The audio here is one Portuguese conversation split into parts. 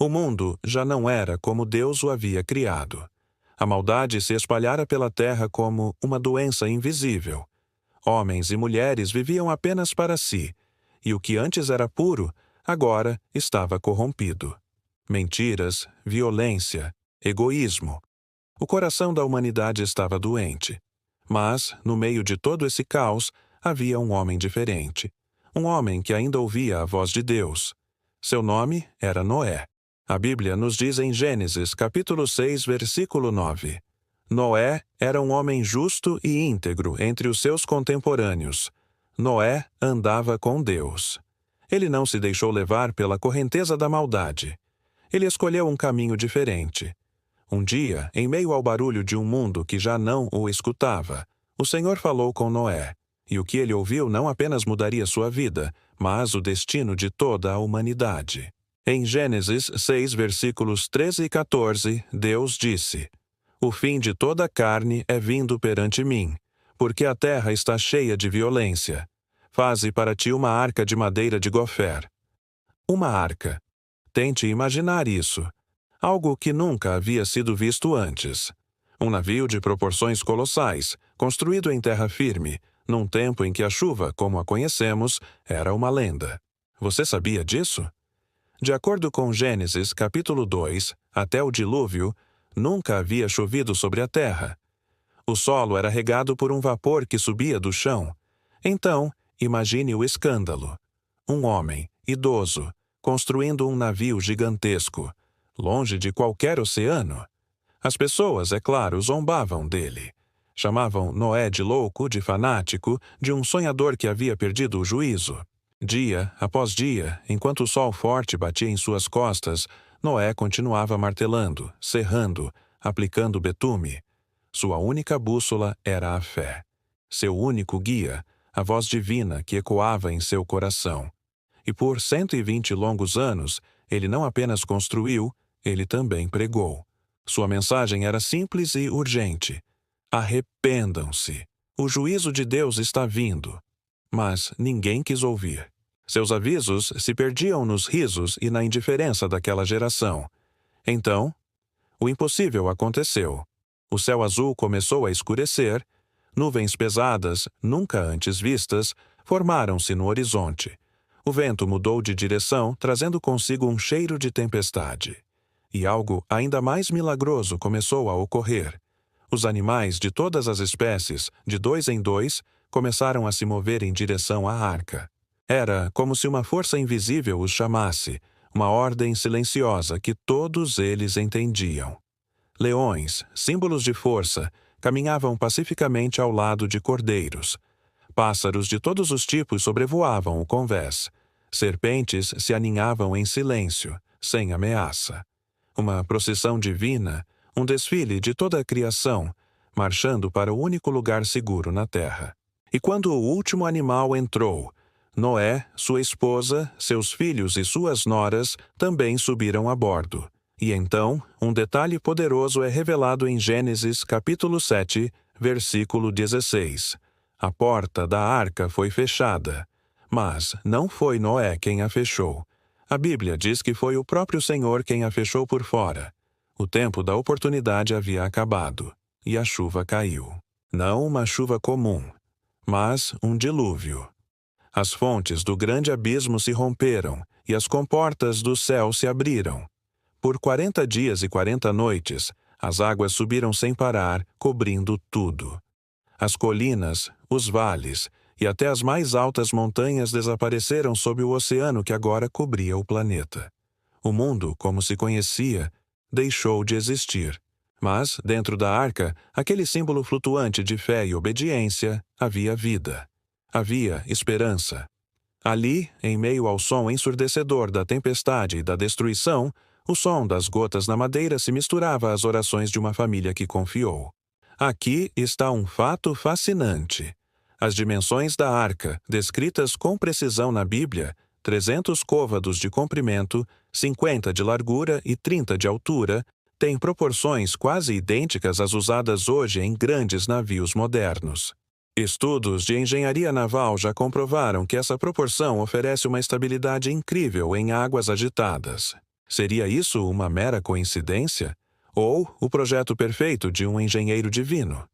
O mundo já não era como Deus o havia criado. A maldade se espalhara pela terra como uma doença invisível. Homens e mulheres viviam apenas para si, e o que antes era puro, agora estava corrompido. Mentiras, violência, egoísmo. O coração da humanidade estava doente. Mas, no meio de todo esse caos, havia um homem diferente. Um homem que ainda ouvia a voz de Deus. Seu nome era Noé. A Bíblia nos diz em Gênesis, capítulo 6, versículo 9. Noé era um homem justo e íntegro entre os seus contemporâneos. Noé andava com Deus. Ele não se deixou levar pela correnteza da maldade. Ele escolheu um caminho diferente. Um dia, em meio ao barulho de um mundo que já não o escutava, o Senhor falou com Noé, e o que ele ouviu não apenas mudaria sua vida, mas o destino de toda a humanidade. Em Gênesis 6, versículos 13 e 14, Deus disse: "O fim de toda a carne é vindo perante mim, porque a terra está cheia de violência. Faze para ti uma arca de madeira de gofer." Uma arca. Tente imaginar isso. Algo que nunca havia sido visto antes. Um navio de proporções colossais, construído em terra firme, num tempo em que a chuva, como a conhecemos, era uma lenda. Você sabia disso? De acordo com Gênesis, capítulo 2, até o dilúvio, nunca havia chovido sobre a terra. O solo era regado por um vapor que subia do chão. Então, imagine o escândalo. Um homem, idoso, construindo um navio gigantesco, longe de qualquer oceano. As pessoas, é claro, zombavam dele. Chamavam Noé de louco, de fanático, de um sonhador que havia perdido o juízo. Dia após dia, enquanto o sol forte batia em suas costas, Noé continuava martelando, serrando, aplicando betume. Sua única bússola era a fé. Seu único guia, a voz divina que ecoava em seu coração. E por 120 longos anos, ele não apenas construiu, ele também pregou. Sua mensagem era simples e urgente. Arrependam-se. O juízo de Deus está vindo. Mas ninguém quis ouvir. Seus avisos se perdiam nos risos e na indiferença daquela geração. Então, o impossível aconteceu. O céu azul começou a escurecer, nuvens pesadas, nunca antes vistas, formaram-se no horizonte. O vento mudou de direção, trazendo consigo um cheiro de tempestade. E algo ainda mais milagroso começou a ocorrer. Os animais de todas as espécies, de dois em dois, começaram a se mover em direção à arca. Era como se uma força invisível os chamasse, uma ordem silenciosa que todos eles entendiam. Leões, símbolos de força, caminhavam pacificamente ao lado de cordeiros. Pássaros de todos os tipos sobrevoavam o convés. Serpentes se aninhavam em silêncio, sem ameaça. Uma procissão divina, um desfile de toda a criação, marchando para o único lugar seguro na terra. E quando o último animal entrou, Noé, sua esposa, seus filhos e suas noras também subiram a bordo. E então, um detalhe poderoso é revelado em Gênesis capítulo 7, versículo 16. A porta da arca foi fechada, mas não foi Noé quem a fechou. A Bíblia diz que foi o próprio Senhor quem a fechou por fora. O tempo da oportunidade havia acabado, e a chuva caiu. Não uma chuva comum, mas um dilúvio. As fontes do grande abismo se romperam, e as comportas do céu se abriram. Por 40 dias e 40 noites, as águas subiram sem parar, cobrindo tudo. As colinas, os vales e até as mais altas montanhas desapareceram sob o oceano que agora cobria o planeta. O mundo, como se conhecia, deixou de existir. Mas, dentro da arca, aquele símbolo flutuante de fé e obediência, havia vida. Havia esperança. Ali, em meio ao som ensurdecedor da tempestade e da destruição, o som das gotas na madeira se misturava às orações de uma família que confiou. Aqui está um fato fascinante. As dimensões da arca, descritas com precisão na Bíblia, 300 côvados de comprimento, 50 de largura e 30 de altura, têm proporções quase idênticas às usadas hoje em grandes navios modernos. Estudos de engenharia naval já comprovaram que essa proporção oferece uma estabilidade incrível em águas agitadas. Seria isso uma mera coincidência? Ou o projeto perfeito de um engenheiro divino?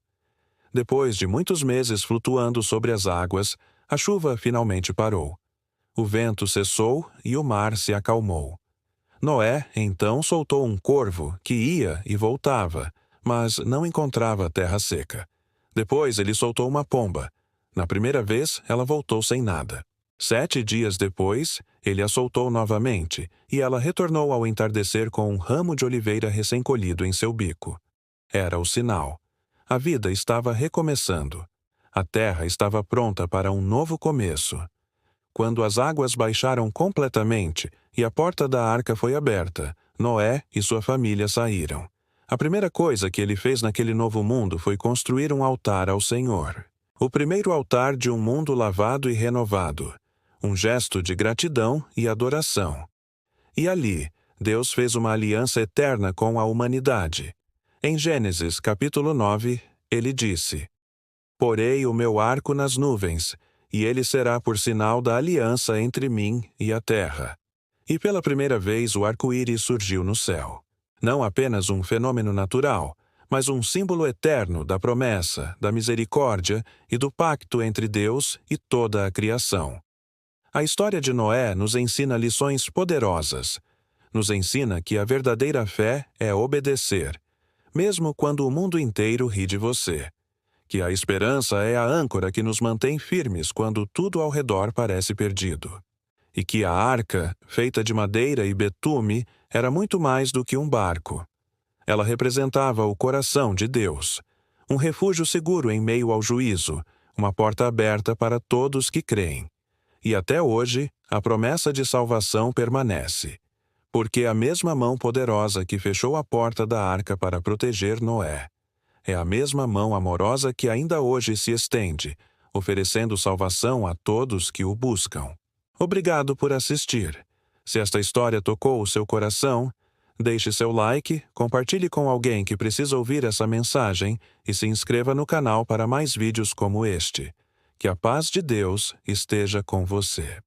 Depois de muitos meses flutuando sobre as águas, a chuva finalmente parou. O vento cessou e o mar se acalmou. Noé, então, soltou um corvo que ia e voltava, mas não encontrava terra seca. Depois ele soltou uma pomba. Na primeira vez, ela voltou sem nada. 7 dias depois, ele a soltou novamente, e ela retornou ao entardecer com um ramo de oliveira recém-colhido em seu bico. Era o sinal. A vida estava recomeçando. A terra estava pronta para um novo começo. Quando as águas baixaram completamente e a porta da arca foi aberta, Noé e sua família saíram. A primeira coisa que ele fez naquele novo mundo foi construir um altar ao Senhor. O primeiro altar de um mundo lavado e renovado. Um gesto de gratidão e adoração. E ali, Deus fez uma aliança eterna com a humanidade. Em Gênesis, capítulo 9, ele disse: "Porei o meu arco nas nuvens, e ele será por sinal da aliança entre mim e a terra." E pela primeira vez o arco-íris surgiu no céu. Não apenas um fenômeno natural, mas um símbolo eterno da promessa, da misericórdia e do pacto entre Deus e toda a criação. A história de Noé nos ensina lições poderosas. Nos ensina que a verdadeira fé é obedecer, mesmo quando o mundo inteiro ri de você. Que a esperança é a âncora que nos mantém firmes quando tudo ao redor parece perdido. E que a arca, feita de madeira e betume, era muito mais do que um barco. Ela representava o coração de Deus, um refúgio seguro em meio ao juízo, uma porta aberta para todos que creem. E até hoje, a promessa de salvação permanece, porque a mesma mão poderosa que fechou a porta da arca para proteger Noé é a mesma mão amorosa que ainda hoje se estende, oferecendo salvação a todos que o buscam. Obrigado por assistir. Se esta história tocou o seu coração, deixe seu like, compartilhe com alguém que precisa ouvir essa mensagem e se inscreva no canal para mais vídeos como este. Que a paz de Deus esteja com você.